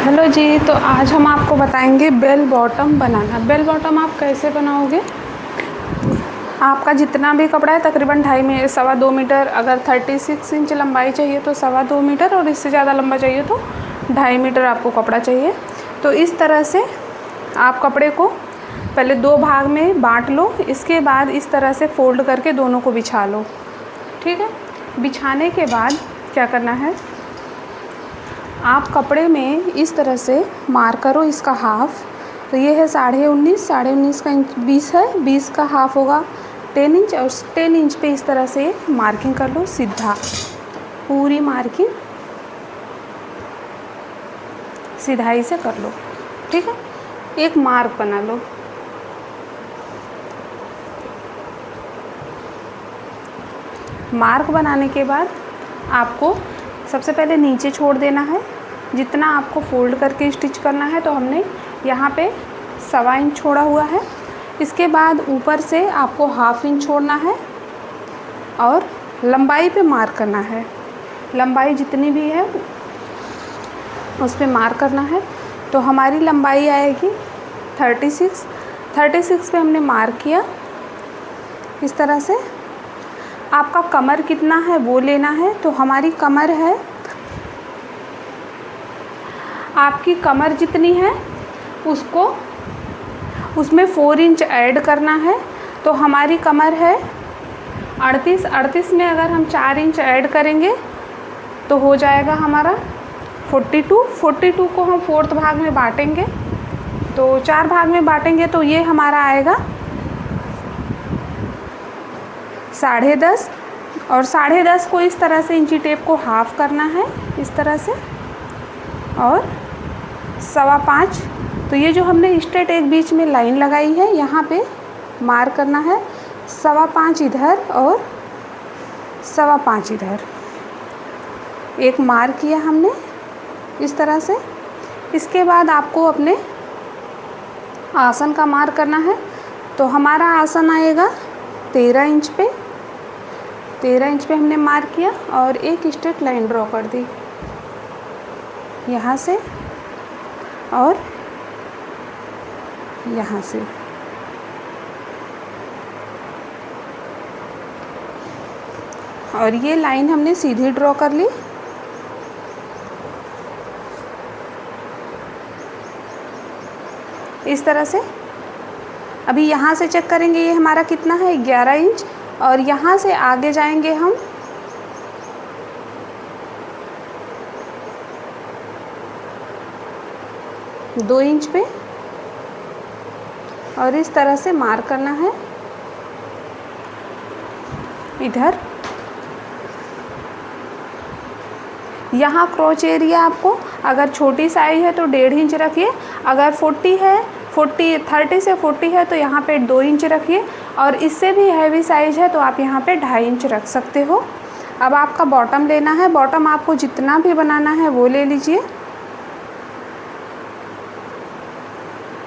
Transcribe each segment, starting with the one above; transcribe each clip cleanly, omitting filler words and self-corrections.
Hello जी। तो आज हम आपको बताएंगे बेल बॉटम बनाना। बेल बॉटम आप कैसे बनाओगे। आपका जितना भी कपड़ा है तकरीबन 2.5 मीटर, अगर 36 इंच लंबाई चाहिए तो 2.25 मीटर, और इससे ज़्यादा लंबा चाहिए तो 2.5 मीटर आपको कपड़ा चाहिए। तो इस तरह से आप कपड़े को पहले 2 भाग में बांट लो। इसके बाद इस तरह से फ़ोल्ड करके दोनों को बिछा लो। ठीक है। बिछाने के बाद क्या करना है, आप कपड़े में इस तरह से मार करो इसका हाफ़। तो ये है 19.5 का इंच 20 है, 20 का हाफ़ होगा 10 इंच, और 10 इंच पे इस तरह से मार्किंग कर लो सीधा। पूरी मार्किंग सीधाई से कर लो। ठीक है। एक मार्क बना लो। मार्क बनाने के बाद आपको सबसे पहले नीचे छोड़ देना है जितना आपको फ़ोल्ड करके स्टिच करना है। तो हमने यहाँ पे 1.25 इंच छोड़ा हुआ है। इसके बाद ऊपर से आपको 1/2 इंच छोड़ना है और लंबाई पे मार्क करना है। लंबाई जितनी भी है उस पे मार्क करना है। तो हमारी लंबाई आएगी 36 पे हमने मार्क किया। इस तरह से आपका कमर कितना है वो लेना है। तो हमारी कमर है, आपकी कमर जितनी है उसमें 4 इंच ऐड करना है। तो हमारी कमर है 38 में अगर हम 4 इंच ऐड करेंगे तो हो जाएगा हमारा 42 को हम 4th भाग में बांटेंगे। तो 4 भाग में बांटेंगे तो ये हमारा आएगा 10.5, और 10.5 को इस तरह से इंची टेप को हाफ़ करना है इस तरह से, और 5.25। तो ये जो हमने स्ट्रेट एक बीच में लाइन लगाई है यहाँ पे मार्क करना है 5.25 इधर और 5.25 इधर। एक मार्क किया हमने इस तरह से। इसके बाद आपको अपने आसन का मार्क करना है। तो हमारा आसन आएगा 13 इंच पे। 13 इंच पे हमने मार्क किया और एक स्ट्रेट लाइन ड्रॉ कर दी यहाँ से और यहाँ से। और ये लाइन हमने सीधी ड्रॉ कर ली। इस तरह से। अभी यहाँ से चेक करेंगे ये हमारा कितना है 11 इंच, और यहाँ से आगे जाएंगे हम 2 इंच पे, और इस तरह से मार्क करना है इधर। यहाँ क्रॉच एरिया आपको अगर छोटी साइज है तो 1.5 इंच रखिए, अगर 30 से 40 है तो यहाँ पे 2 इंच रखिए, और इससे भी हैवी साइज है तो आप यहाँ पे 2.5 इंच रख सकते हो। अब आपका बॉटम लेना है। बॉटम आपको जितना भी बनाना है वो ले लीजिए।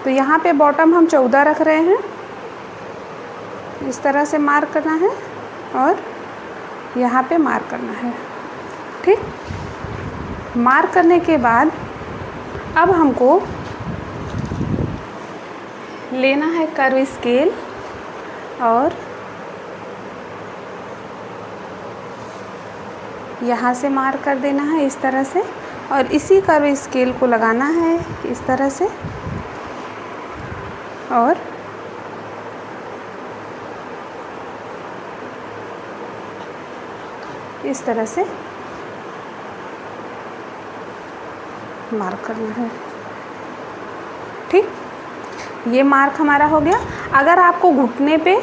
तो यहाँ पे बॉटम हम 14 रख रहे हैं। इस तरह से मार्क करना है और यहाँ पे मार्क करना है। ठीक। मार्क करने के बाद अब हमको लेना है कर्व स्केल, और यहाँ से मार्क कर देना है इस तरह से, और इसी कर्व स्केल को लगाना है इस तरह से, और इस तरह से मार्क करना है। ठीक। ये मार्क हमारा हो गया। अगर आपको घुटने पे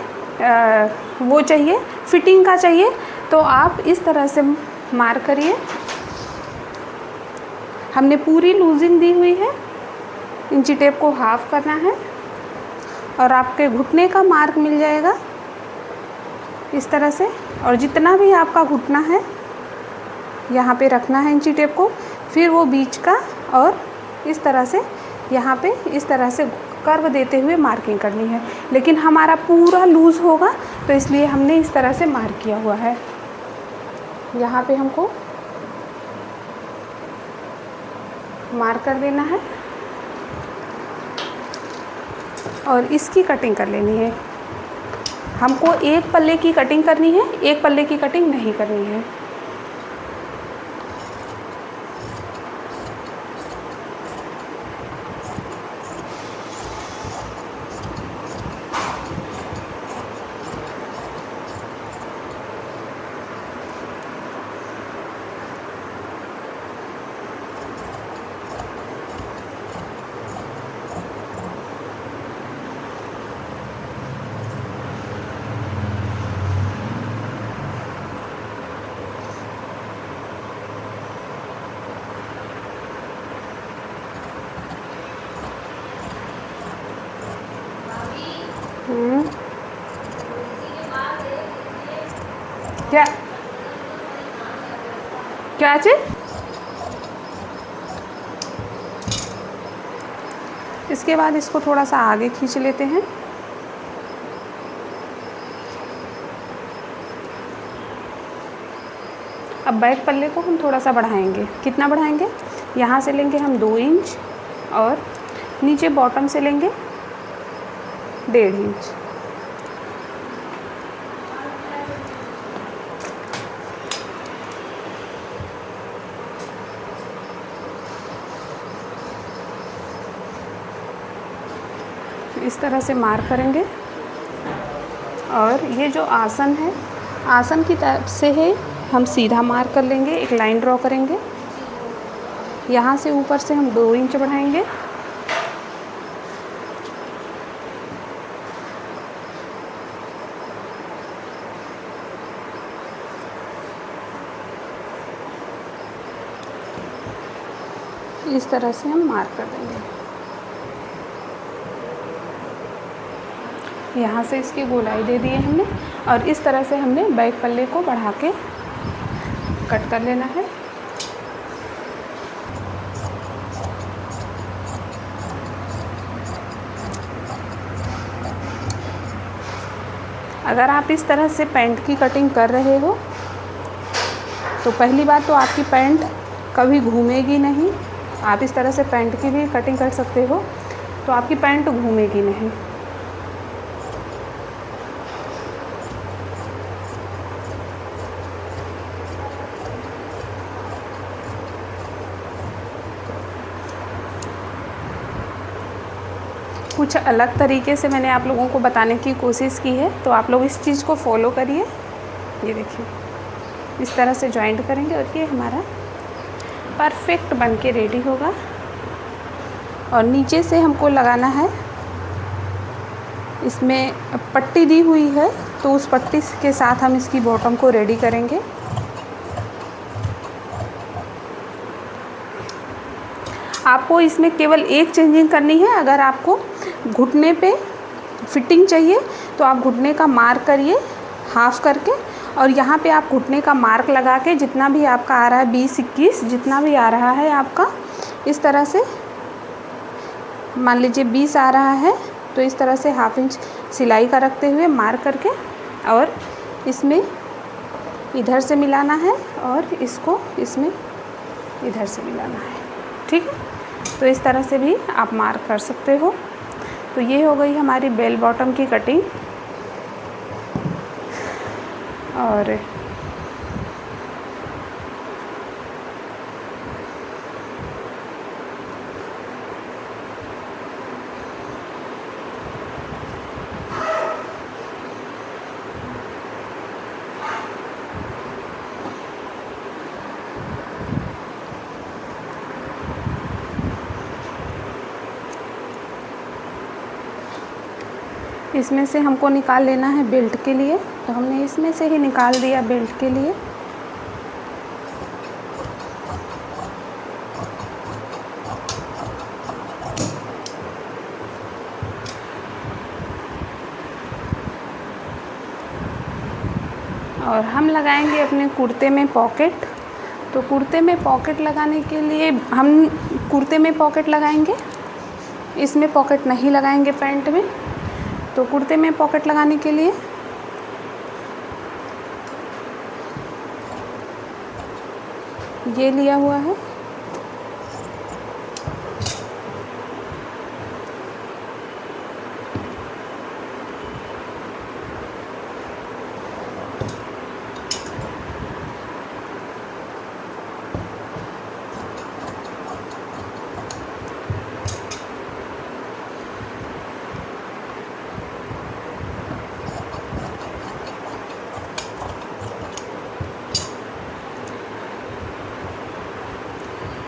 वो चाहिए, फिटिंग का चाहिए, तो आप इस तरह से मार्क करिए। हमने पूरी लूजिंग दी हुई है। इंची टेप को हाफ करना है और आपके घुटने का मार्क मिल जाएगा इस तरह से। और जितना भी आपका घुटना है यहाँ पे रखना है इंची टेप को, फिर वो बीच का, और इस तरह से यहाँ पे इस तरह से कर्व देते हुए मार्किंग करनी है। लेकिन हमारा पूरा लूज़ होगा तो इसलिए हमने इस तरह से मार्क किया हुआ है। यहाँ पे हमको मार्क कर देना है और इसकी कटिंग कर लेनी है। हमको एक पल्ले की कटिंग करनी है, एक पल्ले की कटिंग नहीं करनी है। क्या क्या चीज़? इसके बाद इसको थोड़ा सा आगे खींच लेते हैं। अब बैक पल्ले को हम थोड़ा सा बढ़ाएंगे। कितना बढ़ाएंगे? यहाँ से लेंगे हम 2 इंच और नीचे बॉटम से लेंगे 1.5 इंच। इस तरह से मार्क करेंगे और ये जो आसन है, आसन की तरफ से है हम सीधा मार्क कर लेंगे, एक लाइन ड्रॉ करेंगे। यहाँ से ऊपर से हम 2 इंच बढ़ाएंगे। इस तरह से हम मार्क कर देंगे। यहाँ से इसकी गोलाई दे दी है हमने और इस तरह से हमने बैक पल्ले को बढ़ा के कट कर लेना है। अगर आप इस तरह से पैंट की कटिंग कर रहे हो तो पहली बात तो आपकी पैंट कभी घूमेगी नहीं। आप इस तरह से पैंट की भी कटिंग कर सकते हो तो आपकी पैंट घूमेगी नहीं। कुछ अलग तरीके से मैंने आप लोगों को बताने की कोशिश की है, तो आप लोग इस चीज़ को फॉलो करिए। ये देखिए इस तरह से जॉइंट करेंगे और ये हमारा परफेक्ट बन के रेडी होगा। और नीचे से हमको लगाना है, इसमें पट्टी दी हुई है तो उस पट्टी के साथ हम इसकी बॉटम को रेडी करेंगे। आपको इसमें केवल एक चेंजिंग करनी है। अगर आपको घुटने पे फिटिंग चाहिए तो आप घुटने का मार्क करिए हाफ करके और यहाँ पे आप घुटने का मार्क लगा के जितना भी आपका आ रहा है 20-21 जितना भी आ रहा है आपका, इस तरह से मान लीजिए 20 आ रहा है तो इस तरह से ½ इंच सिलाई का रखते हुए मार्क करके और इसमें इधर से मिलाना है और इसको इसमें इधर से मिलाना है। ठीक है, तो इस तरह से भी आप मार्क कर सकते हो। तो ये हो गई हमारी बेल बॉटम की कटिंग। और इसमें से हमको निकाल लेना है बेल्ट के लिए, तो हमने इसमें से ही निकाल दिया बेल्ट के लिए। और हम लगाएंगे अपने कुर्ते में पॉकेट। तो कुर्ते में पॉकेट लगाने के लिए हम कुर्ते में पॉकेट लगाएंगे, इसमें पॉकेट नहीं लगाएंगे पैंट में। तो कुर्ते में पॉकेट लगाने के लिए ये लिया हुआ है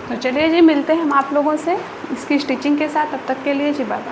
तो चलिए जी, मिलते हैं हम आप लोगों से इसकी स्टिचिंग के साथ। तब तक के लिए जी बाय बाय।